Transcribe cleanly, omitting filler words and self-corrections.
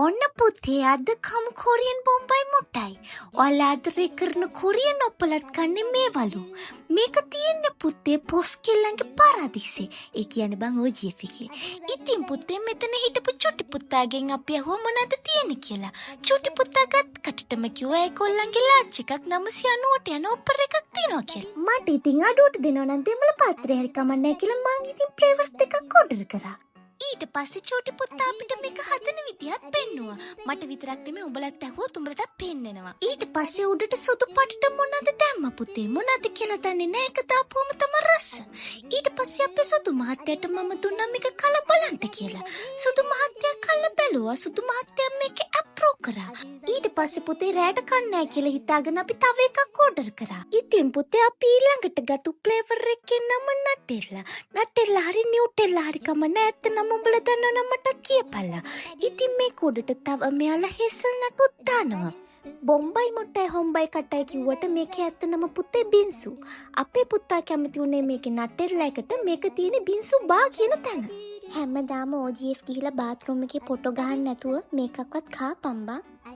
ඔන්න පුතේ අද කමු කොරියන් බොම්බයි මුට්ටයි. ඔයාලා ආදරේ කරන කොරියන් ඔප්පලත් කන්නේ මේවලු. මේක තියෙන්නේ පුතේ පොස් කෙල්ලන්ගේ පාරාදීසේ. ඒ කියන්නේ බං OGF එකේ. ඉතින් පුතේ මෙතන හිටපු චුටි පුතාගෙන් අපි අහුව මොනවද තියෙන්නේ කියලා. චුටි පුතා ගත් කටටම කිව්වා ඒගොල්ලන්ගේ ලාච් එකක් 990ට යන ඔප්පර් එකක් තියෙනවා කියලා. මට ඉතින් අඩුවට දෙනවා නම් දෙමළ පාත්‍රය හරි කමන්නේ කියලා මං ඉතින් ෆ්ලේවර්ස් දෙකක් ඕඩර් කරා. ඊට පස්සේ චෝටි පුතා අපිට මේක හදන විදිහත් පෙන්නුවා. මට විතරක් නෙමෙයි උඹලත් ඇහුවොත් උඹලටත් පෙන්නෙනවා. ඊට පස්සේ උඩට සුදු පාටට මොනවද දැම්ම පුතේ? මොනවද කියලා දන්නේ නැහැ. ඒක දාපුවම තමයි රස. ඊට පස්සේ අපේ සුදු මහත්තයාට මම දුන්නා මේක කල බලන්න කියලා. සුදු මහත්තයා කල බැලුවා. සුදු මහත්තයා මේක අප්‍රූව් කරා. ඊට පස්සේ පුතේ රැට කන්නේ කියලා හිතාගෙන අපි තව එකක් ඕඩර් කරා. ඉතින් පුතේ අපි ඊළඟට ගත්තු ෆ්ලේවර් එකේ නම නටෙල්ලා. නටෙල්ලා හරි නියුටෙල්ලා හරි කම නැත්නම් උඹලා දන්නවනම් මට කියපල්ලා. ඉතින් මේ කොඩට තව මෙයාලා හෙසල් නටුත් දානවා. බොම්බයි මුට්ටයි හොම්බයි කටයි කිව්වට මේකේ ඇත්තනම පුතේ බින්සු. අපේ පුතා කැමති උනේ මේකේ නටෙල්ලා එකට මේක තියෙන බින්සු බා කියන තැන. හැමදාම OGF ගිහිලා බාත් รู ම් එකේ ෆොටෝ ගහන්න නැතුව මේකක්වත් කාපම්බා.